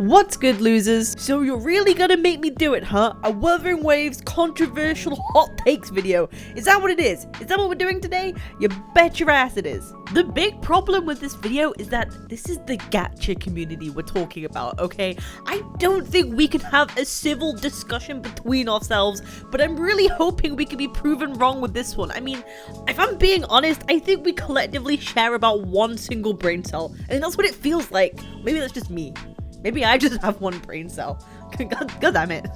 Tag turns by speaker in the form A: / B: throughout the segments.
A: What's good, losers? So you're really gonna make me do it, huh? A Wuthering Waves controversial hot takes video. Is that what it is? Is that what we're doing today? You bet your ass it is. The big problem with this video is that this is the gacha community we're talking about, okay? I don't think we can have a civil discussion between ourselves, but I'm really hoping we can be proven wrong with this one. I mean, if I'm being honest, I think we collectively share about one single brain cell, and that's what it feels like. Maybe that's just me. Maybe I just have one brain cell. God damn it.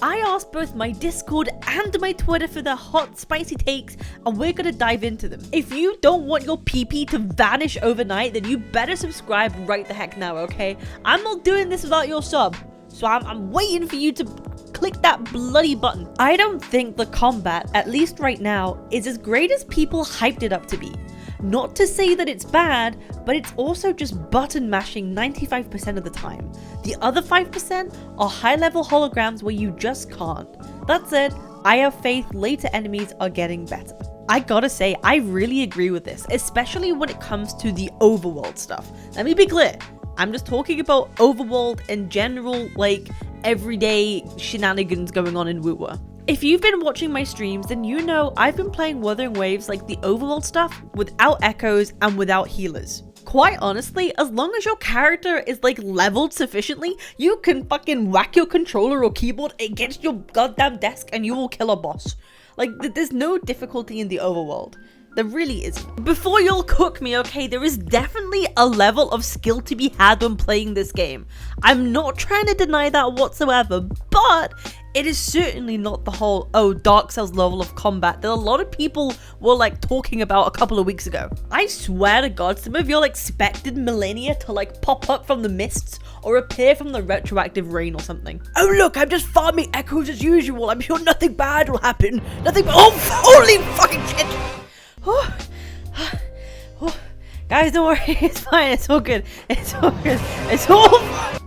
A: I asked both my Discord and my Twitter for their hot, spicy takes, and we're gonna dive into them. If you don't want your PP to vanish overnight, then you better subscribe right the heck now, okay? I'm not doing this without your sub, so I'm waiting for you to click that bloody button. I don't think the combat, at least right now, is as great as people hyped it up to be. Not to say that it's bad, but it's also just button mashing 95% of the time. The other 5% are high level holograms where you just can't. That said, I have faith later enemies are getting better. I gotta say, I really agree with this, especially when it comes to the overworld stuff. Let me be clear, I'm just talking about overworld in general, like everyday shenanigans going on in Wuwa. If you've been watching my streams, then you know I've been playing Wuthering Waves like the overworld stuff without echoes and without healers. Quite honestly, as long as your character is like leveled sufficiently, you can fucking whack your controller or keyboard against your goddamn desk and you will kill a boss. Like, there's no difficulty in the overworld. There really is. Before you'll cook me, okay, there is definitely a level of skill to be had when playing this game. I'm not trying to deny that whatsoever, but it is certainly not the whole, oh, Dark Souls level of combat that a lot of people were like talking about a couple of weeks ago. I swear to God, some of y'all expected Millennia to like pop up from the mists or appear from the retroactive rain or something. Oh look, I'm just farming echoes as usual. I'm sure nothing bad will happen. Nothing, oh, holy fucking shit. Guys, don't worry, it's fine, it's all good, it's all good, it's all fine.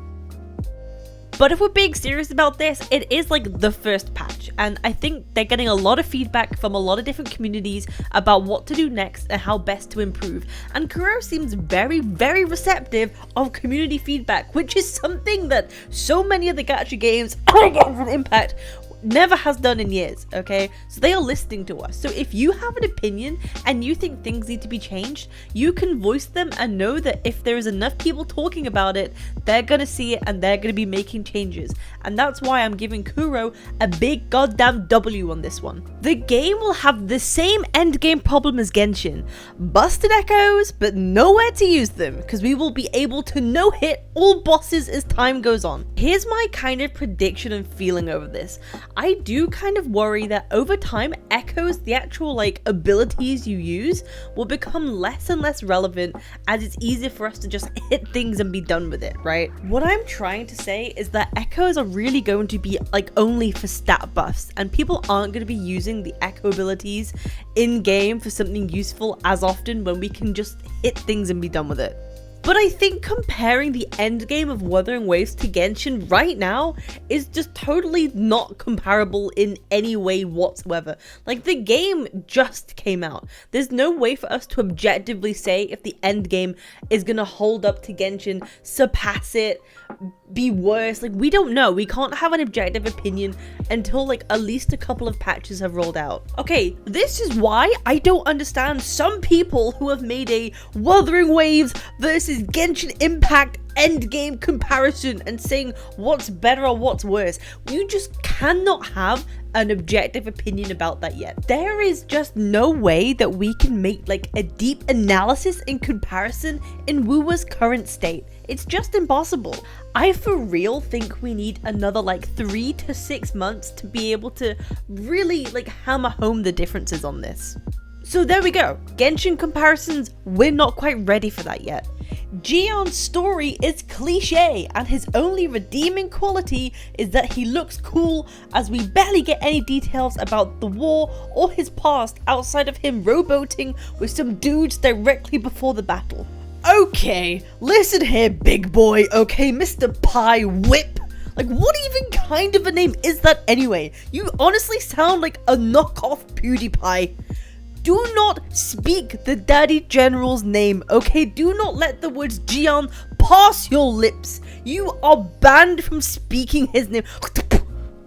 A: But if we're being serious about this, it is like the first patch, and I think they're getting a lot of feedback from a lot of different communities about what to do next and how best to improve. And Kuro seems very, very receptive of community feedback, which is something that so many of the gacha games Genshin Impact never has done in years, okay? So they are listening to us. So if you have an opinion and you think things need to be changed, you can voice them and know that if there is enough people talking about it, they're gonna see it and they're gonna be making changes. And that's why I'm giving Kuro a big goddamn W on this one. The game will have the same endgame problem as Genshin. Busted echoes, but nowhere to use them, because we will be able to no-hit all bosses as time goes on. Here's my kind of prediction and feeling over this. I do kind of worry that over time, echoes, the actual like abilities you use, will become less and less relevant as it's easier for us to just hit things and be done with it, right? What I'm trying to say is that echoes are really going to be like only for stat buffs, and people aren't going to be using the echo abilities in game for something useful as often when we can just hit things and be done with it. But I think comparing the endgame of Wuthering Waves to Genshin right now is just totally not comparable in any way whatsoever. Like, the game just came out. There's no way for us to objectively say if the endgame is gonna hold up to Genshin, surpass it, be worse. Like, we don't know. We can't have an objective opinion until like at least a couple of patches have rolled out. Okay, this is why I don't understand some people who have made a Wuthering Waves versus Genshin Impact endgame comparison and saying what's better or what's worse. You just cannot have an objective opinion about that yet. There is just no way that we can make like a deep analysis in comparison in Wuwa's current state. It's just impossible. I for real think we need another like 3 to 6 months to be able to really like hammer home the differences on this. So there we go. Genshin comparisons, we're not quite ready for that yet. Jiyan's story is cliche, and his only redeeming quality is that he looks cool, as we barely get any details about the war or his past outside of him rowboating with some dudes directly before the battle. Okay, listen here, big boy, okay, Mr. Pie Whip. Like, what even kind of a name is that anyway? You honestly sound like a knockoff PewDiePie. Do not speak the Daddy General's name, okay? Do not let the words Jiyan pass your lips. You are banned from speaking his name.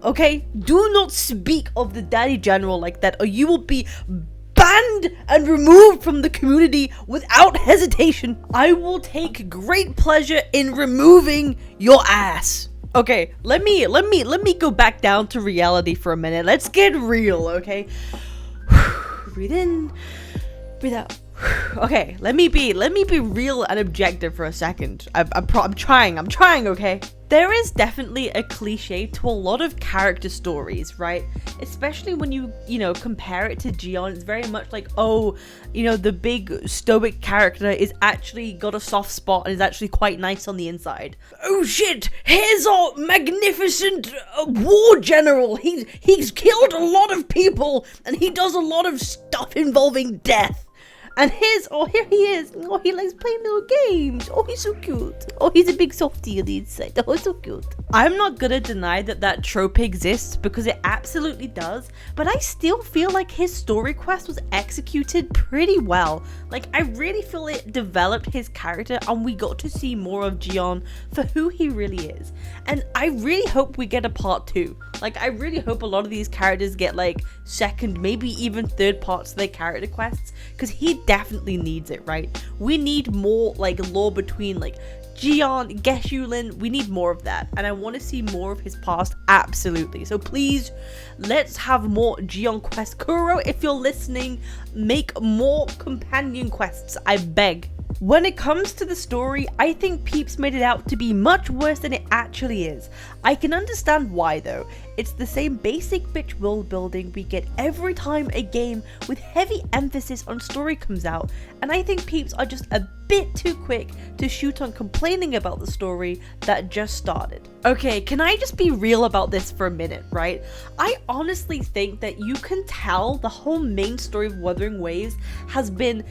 A: Okay? Do not speak of the Daddy General like that, or you will be banned and removed from the community without hesitation. I will take great pleasure in removing your ass. Okay, let me go back down to reality for a minute. Let's get real, okay? Breathe in, breathe out. Okay, let me be real and objective for a second. I'm trying, okay? There is definitely a cliche to a lot of character stories, right? Especially when you compare it to Jiyan. It's very much like, oh, the big stoic character is actually got a soft spot and is actually quite nice on the inside. Oh shit, here's our magnificent war general. He's killed a lot of people and he does a lot of stuff involving death. And here he is. Oh, he likes playing little games. Oh, he's so cute. Oh, he's a big softie on the inside. Oh, so cute. I'm not gonna deny that trope exists, because it absolutely does, but I still feel like his story quest was executed pretty well. Like, I really feel it developed his character and we got to see more of Jiyan for who he really is. And I really hope we get a part 2. Like, I really hope a lot of these characters get like second, maybe even third parts of their character quests, because he definitely needs it, right? We need more like lore between like Jiyan, Genshin. We need more of that, and I want to see more of his past, absolutely. So please, let's have more Jiyan quests. Kuro, if you're listening, make more companion quests, I beg. When it comes to the story, I think Peeps made it out to be much worse than it actually is. I can understand why though. It's the same basic bitch world building we get every time a game with heavy emphasis on story comes out, and I think Peeps are just a bit too quick to shoot on complaining about the story that just started. Okay, can I just be real about this for a minute, right? I honestly think that you can tell the whole main story of Wuthering Waves has been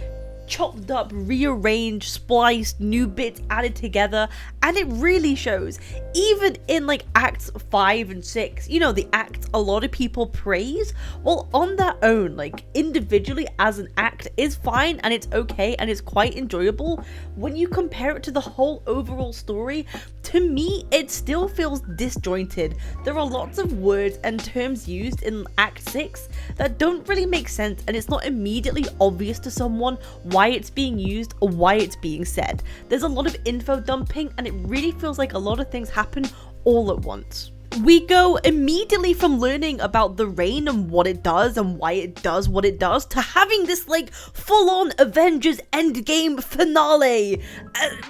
A: chopped up, rearranged, spliced, new bits added together, and it really shows. Even in like acts 5 and 6, the acts a lot of people praise, well, on their own, like individually as an act is fine and it's okay and it's quite enjoyable. When you compare it to the whole overall story, to me it still feels disjointed. There are lots of words and terms used in act 6 that don't really make sense, and it's not immediately obvious to someone why it's being used or why it's being said. There's a lot of info dumping, and it really feels like a lot of things happen all at once. We go immediately from learning about the rain and what it does and why it does what it does to having this like full-on Avengers Endgame finale,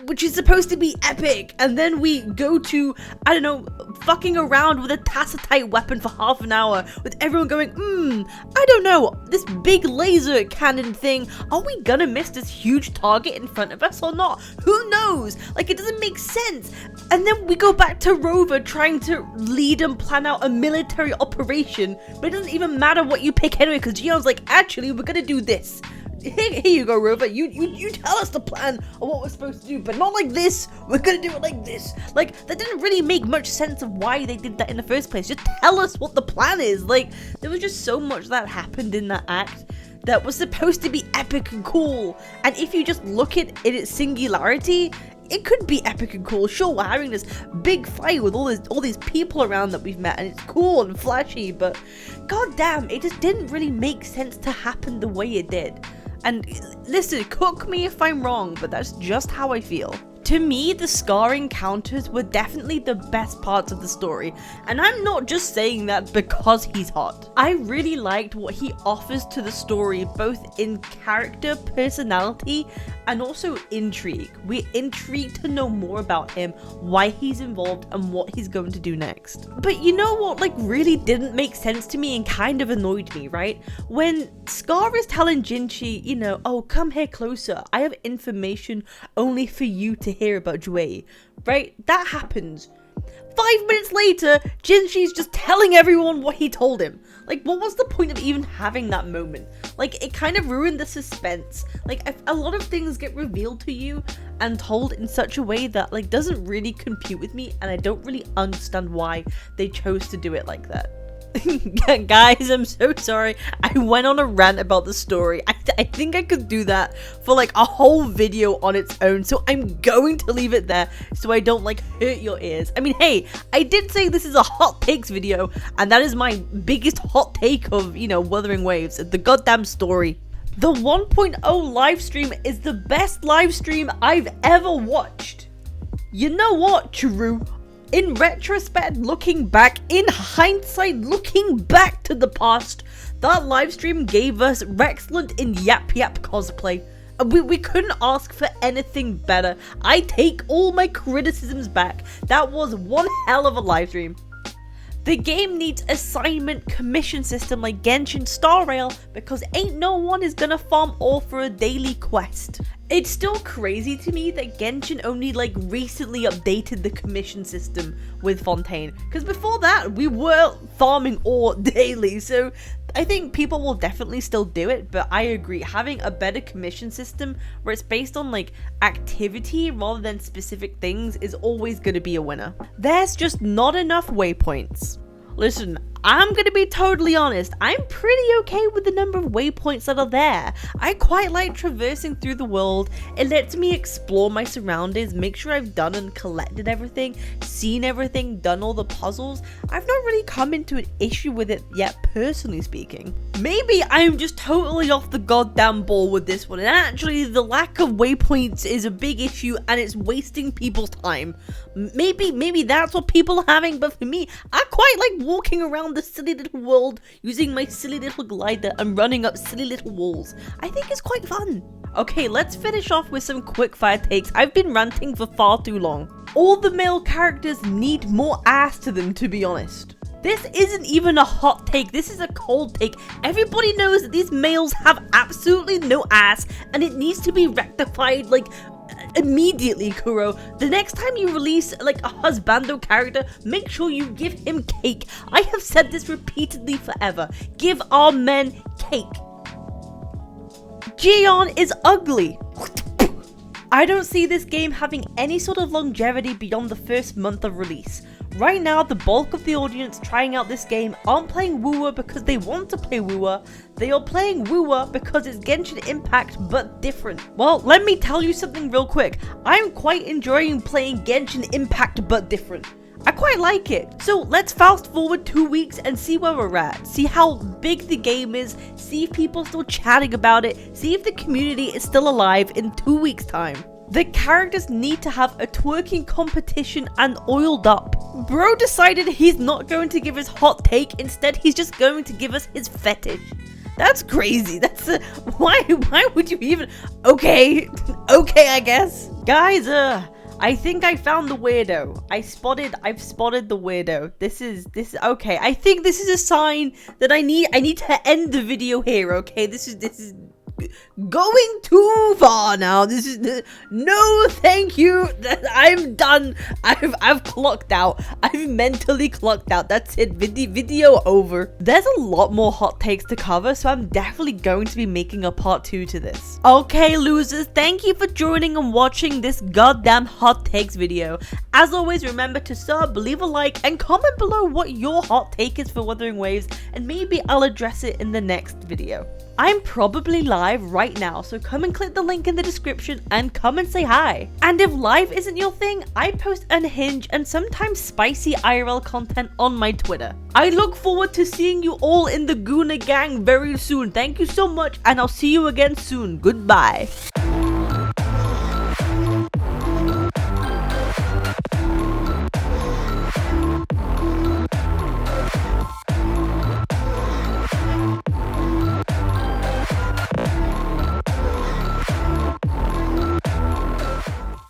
A: which is supposed to be epic, and then we go to, I don't know, fucking around with a tacitite weapon for half an hour with everyone going, I don't know, this big laser cannon thing, are we gonna miss this huge target in front of us or not? Who knows? Like, it doesn't make sense. And then we go back to Rover trying to lead and plan out a military operation, but it doesn't even matter what you pick anyway, because Jiyan's like, actually, we're gonna do this. Here you go, Rover. You tell us the plan of what we're supposed to do, but not like this. We're gonna do it like this. Like, that didn't really make much sense of why they did that in the first place. Just tell us what the plan is. Like, there was just so much that happened in that act that was supposed to be epic and cool, and if you just look at it in its singularity, it could be epic and cool. Sure, we're having this big fight with all these people around that we've met, and it's cool and flashy, but goddamn, it just didn't really make sense to happen the way it did. And listen, cook me if I'm wrong, but that's just how I feel. To me, the Scar encounters were definitely the best parts of the story, and I'm not just saying that because he's hot. I really liked what he offers to the story, both in character, personality, and also intrigue. We're intrigued to know more about him, why he's involved, and what he's going to do next. But you know what, like, really didn't make sense to me and kind of annoyed me, right? When Scar is telling Jinchi, oh, come here closer, I have information only for you to hear about Jue, right? That happens. 5 minutes later, Jinshi's just telling everyone what he told him. Like, what was the point of even having that moment? Like, it kind of ruined the suspense. Like, a lot of things get revealed to you and told in such a way that, like, doesn't really compute with me, and I don't really understand why they chose to do it like that. Guys, I'm so sorry. I went on a rant about the story. I think I could do that for like a whole video on its own, so I'm going to leave it there so I don't like hurt your ears. I mean, hey, I did say this is a hot takes video, and that is my biggest hot take of, you know, Wuthering Waves, the goddamn story. The 1.0 livestream is the best livestream I've ever watched. You know what, True? In retrospect, looking back, in hindsight, looking back to the past, that livestream gave us Rexland in Yap Yap cosplay. We couldn't ask for anything better. I take all my criticisms back. That was one hell of a livestream. The game needs assignment commission system like Genshin Star Rail because ain't no one is gonna farm all for a daily quest. It's still crazy to me that Genshin only like recently updated the commission system with Fontaine, because before that we were farming ore daily, so I think people will definitely still do it, but I agree, having a better commission system where it's based on like activity rather than specific things is always going to be a winner. There's just not enough waypoints. Listen, I'm gonna be totally honest, I'm pretty okay with the number of waypoints that are there. I quite like traversing through the world. It lets me explore my surroundings, make sure I've done and collected everything, seen everything, done all the puzzles. I've not really come into an issue with it yet, personally speaking. Maybe I'm just totally off the goddamn ball with this one, and actually the lack of waypoints is a big issue and it's wasting people's time. Maybe that's what people are having, but for me, I quite like walking around the silly little world using my silly little glider and running up silly little walls. I think it's quite fun. Okay, let's finish off with some quickfire takes. I've been ranting for far too long. All the male characters need more ass to them, to be honest. This isn't even a hot take, this is a cold take. Everybody knows that these males have absolutely no ass and it needs to be rectified like immediately, Kuro. The next time you release like a husbando character, make sure you give him cake. I have said this repeatedly forever. Give our men cake. Jiyan is ugly. I don't see this game having any sort of longevity beyond the first month of release. Right now, the bulk of the audience trying out this game aren't playing Wooer because they want to play Wooer, they are playing Wooer because it's Genshin Impact but different. Well, let me tell you something real quick, I'm quite enjoying playing Genshin Impact but different. I quite like it. So let's fast forward 2 weeks and see where we're at, see how big the game is, see if people are still chatting about it, see if the community is still alive in 2 weeks time. The characters need to have a twerking competition and oiled up. Bro decided he's not going to give his hot take, instead he's just going to give us his fetish. That's crazy. That's why would you even? Okay, I guess. Guys, I think I found the weirdo. I've spotted the weirdo. This is okay. I think this is a sign that I need to end the video here, okay? This is going too far now. This is no thank you. I'm done. I've clocked out. I've mentally clocked out. That's it. Video over. There's a lot more hot takes to cover, so I'm definitely going to be making a part 2 to this. Okay, losers, thank you for joining and watching this goddamn hot takes video. As always, remember to sub, leave a like, and comment below what your hot take is for Wuthering Waves, and maybe I'll address it in the next video. I'm probably live right now, so come and click the link in the description and come and say hi. And if live isn't your thing, I post unhinged and sometimes spicy IRL content on my Twitter. I look forward to seeing you all in the Guna gang very soon. Thank you so much, and I'll see you again soon. Goodbye.